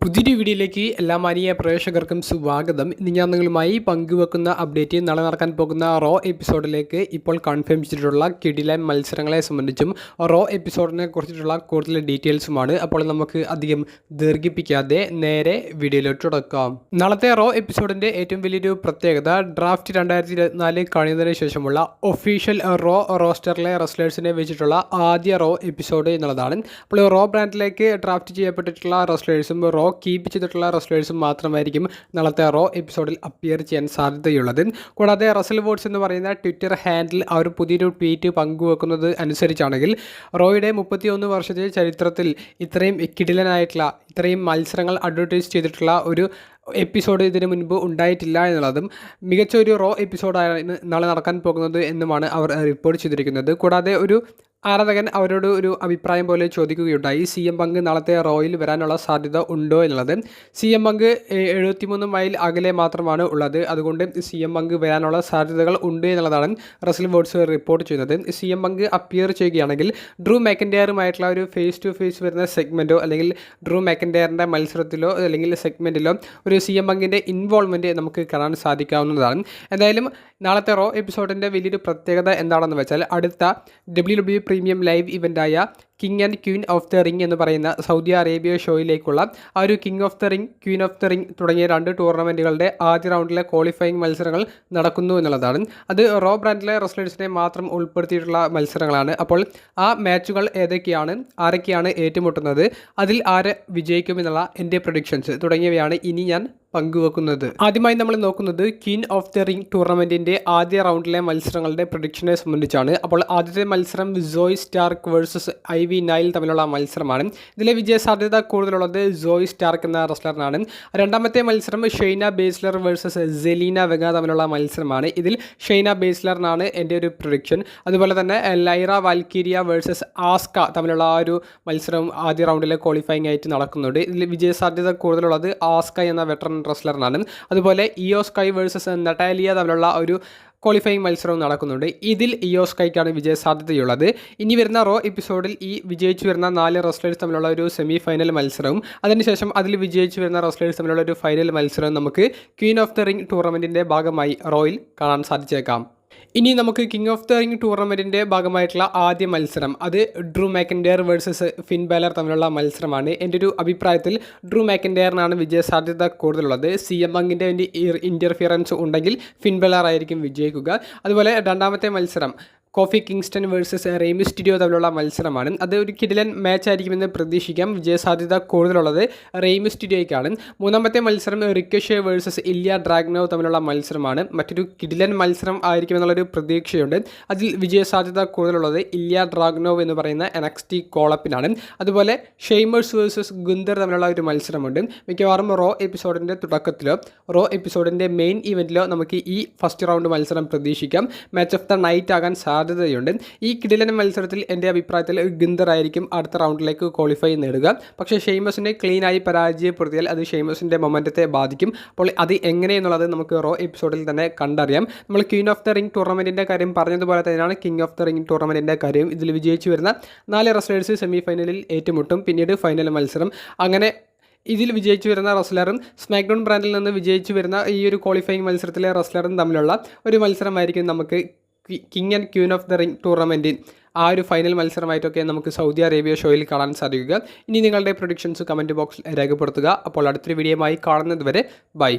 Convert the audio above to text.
പുതിയൊരു വീഡിയോയിലേക്ക് എല്ലാ മാന്യ പ്രേക്ഷകർക്കും സ്വാഗതം. ഇന്ന് ഞാൻ നിങ്ങളുമായി പങ്കുവെക്കുന്ന അപ്ഡേറ്റ് നാളെ നടക്കാൻ പോകുന്ന റോ എപ്പിസോഡിലേക്ക് ഇപ്പോൾ കൺഫേം ചെയ്തിട്ടുള്ള കിടിലൻ മത്സരങ്ങളെ സംബന്ധിച്ചും റോ എപ്പിസോഡിനെ കുറിച്ചിട്ടുള്ള കൂടുതൽ ഡീറ്റെയിൽസുമാണ്. അപ്പോൾ നമുക്ക് അധികം ദീർഘിപ്പിക്കാതെ നേരെ വീഡിയോയിലോട്ട് തുടക്കാം. നാളത്തെ റോ എപ്പിസോഡിൻ്റെ ഏറ്റവും വലിയൊരു പ്രത്യേകത ഡ്രാഫ്റ്റ് 2024 കഴിഞ്ഞതിന് ശേഷമുള്ള ഒഫീഷ്യൽ റോ റോസ്റ്ററിലെ റെസ്ലേഴ്സിനെ വെച്ചിട്ടുള്ള ആദ്യ റോ എപ്പിസോഡ് എന്നുള്ളതാണ്. അപ്പോൾ റോ ബ്രാൻഡിലേക്ക് ഡ്രാഫ്റ്റ് ചെയ്യപ്പെട്ടിട്ടുള്ള റെസ്ലേഴ്സും റോ കീപ്പ് ചെയ്തിട്ടുള്ള റെസ്ലേഴ്സും മാത്രമായിരിക്കും നാളത്തെ റോ എപ്പിസോഡിൽ അപ്പിയർ ചെയ്യാൻ സാധ്യതയുള്ളത്. കൂടാതെ റസൽ വോട്സ് എന്ന് പറയുന്ന ട്വിറ്റർ ഹാൻഡിൽ ആ ഒരു പുതിയൊരു ട്വീറ്റ് പങ്കുവെക്കുന്നത് അനുസരിച്ചാണെങ്കിൽ റോയുടെ 31 വർഷത്തെ ചരിത്രത്തിൽ ഇത്രയും കിടിലനായിട്ടുള്ള ഇത്രയും മത്സരങ്ങൾ അഡ്വർട്ടൈസ് ചെയ്തിട്ടുള്ള ഒരു എപ്പിസോഡ് ഇതിനു മുൻപ് ഉണ്ടായിട്ടില്ല എന്നുള്ളതും മികച്ച ഒരു റോ എപ്പിസോഡാണ് നാളെ നടക്കാൻ പോകുന്നത് എന്നുമാണ് അവർ റിപ്പോർട്ട് ചെയ്തിരിക്കുന്നത്. കൂടാതെ ഒരു ആരാധകൻ അവരോട് ഒരു അഭിപ്രായം പോലെ ചോദിക്കുകയുണ്ടായി, CM പങ്ക് നാളത്തെ റോയിൽ വരാനുള്ള സാധ്യത ഉണ്ടോ എന്നുള്ളത്. CM പങ്ക് 73 മൈൽ അകലെ മാത്രമാണ് ഉള്ളത്, അതുകൊണ്ട് CM പങ്ക് വരാനുള്ള സാധ്യതകൾ ഉണ്ട് എന്നുള്ളതാണ് റസൽ വോട്സ് റിപ്പോർട്ട് ചെയ്യുന്നത്. CM പങ്ക് അപ്പിയർ ചെയ്യുകയാണെങ്കിൽ ഡ്രൂ മാക്കൻഡയറുമായിട്ടുള്ള ഒരു ഫേസ് ടു ഫേസ് വരുന്ന സെഗ്മെൻറ്റോ അല്ലെങ്കിൽ ഡ്രൂ മാക്കൻഡയറിൻ്റെ മത്സരത്തിലോ അല്ലെങ്കിൽ സെഗ്മെൻറ്റിലോ ഒരു CM പങ്കിൻ്റെ ഇൻവോൾവ്മെൻറ്റ് നമുക്ക് കാണാൻ സാധിക്കാവുന്നതാണ്. എന്തായാലും നാളത്തെ റോ എപ്പിസോഡിൻ്റെ വലിയൊരു പ്രത്യേകത എന്താണെന്ന് വെച്ചാൽ അടുത്ത WWE പ്രീമിയം ലൈവ് ഇവൻ്റായ king and queen of the ring എന്ന് പറയുന്ന സൗദി അറേബ്യ ഷോയിലേക്കുള്ള ആ ഒരു king of the ring, queen of the ring തുടങ്ങിയ 2 ടൂർണമെൻറ്റുകളുടെ ആദ്യ റൗണ്ടിലെ ക്വാളിഫയിങ് മത്സരങ്ങൾ നടക്കുന്നു എന്നുള്ളതാണ്. അത് റോ ബ്രാൻഡിലെ റെസ്ലേഴ്സിനെ മാത്രം ഉൾപ്പെടുത്തിയിട്ടുള്ള മത്സരങ്ങളാണ്. അപ്പോൾ ആ മാച്ചുകൾ ആരൊക്കെയാണ് ഏറ്റുമുട്ടുന്നത്, അതിൽ ആര് വിജയിക്കുമെന്നുള്ള എൻ്റെ പ്രഡിക്ഷൻസ് തുടങ്ങിയവയാണ് ഇനി ഞാൻ പങ്കുവെക്കുന്നത്. ആദ്യമായി നമ്മൾ നോക്കുന്നത് ക്വീൻ ഓഫ് ദ റിംഗ് ടൂർണമെൻറ്റിൻ്റെ ആദ്യ റൗണ്ടിലെ മത്സരങ്ങളുടെ പ്രഡിക്ഷനെ സംബന്ധിച്ചാണ്. അപ്പോൾ ആദ്യത്തെ മത്സരം സോയി സ്റ്റാർക്ക് വേഴ്സസ് IV നൈൽ തമ്മിലുള്ള മത്സരമാണ്. ഇതിലെ വിജയ സാധ്യത കൂടുതലുള്ളത് സോയി സ്റ്റാർക്ക് എന്ന റെസ്ലറിനാണ്. രണ്ടാമത്തെ മത്സരം ഷെയ്ന ബേസ്ലർ വേഴ്സസ് സെലീന വെഗ തമ്മിലുള്ള മത്സരമാണ്. ഇതിൽ ഷെയ്ന ബേസ്ലറിനാണ് എൻ്റെ ഒരു പ്രഡിക്ഷൻ. അതുപോലെ തന്നെ ലൈറ വാൽക്കീരിയ വേഴ്സസ് ആസ്ക തമ്മിലുള്ള ആ ഒരു മത്സരം ആദ്യ റൗണ്ടിലെ ക്വാളിഫയിങ് ആയിട്ട് നടക്കുന്നുണ്ട്. ഇതിൽ വിജയ സാധ്യത കൂടുതലുള്ളത് ആസ്ക എന്ന വെറ്ററൻ റെസ്ലറിനാണ്. അതുപോലെ ഇയോ സ്കൈ വേഴ്സസ് നട്ടാലിയ തമ്മിലുള്ള ഒരു ക്വാളിഫയിങ് മത്സരവും നടക്കുന്നുണ്ട്. ഇതിൽ ഇയോ സ്കൈക്കാണ് വിജയ സാധ്യതയുള്ളത്. ഇനി വരുന്ന റോ എപ്പിസോഡിൽ ഈ വിജയിച്ചു വരുന്ന 4 റെസ്ലേഴ്സ് തമ്മിലുള്ള ഒരു സെമി ഫൈനൽ മത്സരവും അതിനുശേഷം അതിൽ വിജയിച്ചു വരുന്ന റെസ്ലേഴ്സ് തമ്മിലുള്ള ഒരു ഫൈനൽ മത്സരവും നമുക്ക് ക്വീൻ ഓഫ് ദ റിംഗ് ടൂർണമെൻറ്റിൻ്റെ ഭാഗമായി റോയിൽ കാണാൻ സാധിച്ചേക്കാം. ഇനി നമുക്ക് കിങ് ഓഫ് ദ റിംഗ് ടൂർണമെൻറ്റിൻ്റെ ഭാഗമായിട്ടുള്ള ആദ്യ മത്സരം അത് Drew McIntyre versus fin Balor തമ്മിലുള്ള മത്സരമാണ്. എൻ്റെ ഒരു അഭിപ്രായത്തിൽ ഡ്രൂ മാക്കൻഡയറിനാണ് വിജയ സാധ്യത കൂടുതലുള്ളത്. CM പങ്കിൻ്റെ ഇൻ്റർഫിയറൻസ് ഉണ്ടെങ്കിൽ ഫിൻ ബാലർ ആയിരിക്കും വിജയിക്കുക. അതുപോലെ രണ്ടാമത്തെ മത്സരം കോഫി കിങ്സ്റ്റൺ വേഴ്സസ് റെയ് മിസ്റ്റീരിയോ തമ്മിലുള്ള മത്സരമാണ്. അത് ഒരു കിടിലൻ മാച്ച് ആയിരിക്കുമെന്ന് പ്രതീക്ഷിക്കാം. വിജയസാധ്യത കൂടുതലുള്ളത് റെയ് മിസ്റ്റീരിയോയ്ക്കാണ്. മൂന്നാമത്തെ മത്സരം റിക്കോഷെ വേഴ്സസ് ഇല്യ ഡ്രാഗ്നോവ് തമ്മിലുള്ള മത്സരമാണ്. മറ്റൊരു കിടിലൻ മത്സരം ആയിരിക്കുമെന്നുള്ളൊരു പ്രതീക്ഷയുണ്ട്. അതിൽ വിജയസാധ്യത കൂടുതലുള്ളത് ഇല്യ ഡ്രാഗ്നോവ് എന്ന് പറയുന്ന NXT കോളപ്പിനാണ്. അതുപോലെ ഷെയ്മേഴ്സ് വേഴ്സസ് ഗുന്തർ തമ്മിലുള്ള ഒരു മത്സരമുണ്ട്. മിക്കവാറും റോ എപ്പിസോഡിൻ്റെ തുടക്കത്തിലോ റോ എപ്പിസോഡിൻ്റെ മെയിൻ ഇവൻറ്റിലോ നമുക്ക് ഈ ഫസ്റ്റ് റൗണ്ട് മത്സരം പ്രതീക്ഷിക്കാം. മാച്ച് ഓഫ് ദ നൈറ്റ് ആകാൻ സാധ്യതയുണ്ട്. ഈ കിടിലൻ മത്സരത്തിൽ എൻ്റെ അഭിപ്രായത്തിൽ ഗുന്തർ ആയിരിക്കും അടുത്ത റൗണ്ടിലേക്ക് ക്വാളിഫൈ നേടുക. പക്ഷേ ഷെയ്മസിനെ ക്ലീനായി പരാജയപ്പെടുത്തിയാൽ അത് ഷെയ്മസിൻ്റെ മൊമെൻറ്റത്തെ ബാധിക്കും. അപ്പോൾ അത് എങ്ങനെയെന്നുള്ളത് നമുക്ക് റോ എപ്പിസോഡിൽ തന്നെ കണ്ടറിയാം. നമ്മൾ ക്വീൻ ഓഫ് ദ റിംഗ് ടൂർണമെൻറ്റിൻ്റെ കാര്യം പറഞ്ഞതുപോലെ തന്നെയാണ് കിങ് ഓഫ് ദ റിംഗ് ടൂർണമെൻറ്റിൻ്റെ കാര്യം. ഇതിൽ വിജയിച്ചു വരുന്ന 4 റെസ്ലേഴ്സ് സെമി ഫൈനലിൽ ഏറ്റുമുട്ടും. പിന്നീട് ഫൈനൽ മത്സരം. അങ്ങനെ ഇതിൽ വിജയിച്ചു വരുന്ന റെസ്ലറും സ്മാക്ഡൗൺ ബ്രാൻഡിൽ നിന്ന് വിജയിച്ചു വരുന്ന ഈ ഒരു ക്വാളിഫയിങ് മത്സരത്തിലെ റെസ്ലറും തമ്മിലുള്ള ഒരു മത്സരമായിരിക്കും നമുക്ക് king and queen of the ring ടൂർണമെൻറ്റിൽ ആ ഒരു ഫൈനൽ മത്സരമായിട്ടൊക്കെ നമുക്ക് സൗദി അറേബ്യ ഷോയിൽ കാണാൻ സാധിക്കുക. ഇനി നിങ്ങളുടെ പ്രൊഡിക്ഷൻസ് കമൻറ്റ് ബോക്സിൽ രേഖപ്പെടുത്തുക. അപ്പോൾ അടുത്തൊരു വീഡിയോയുമായി കാണുന്നത് വരെ ബൈ.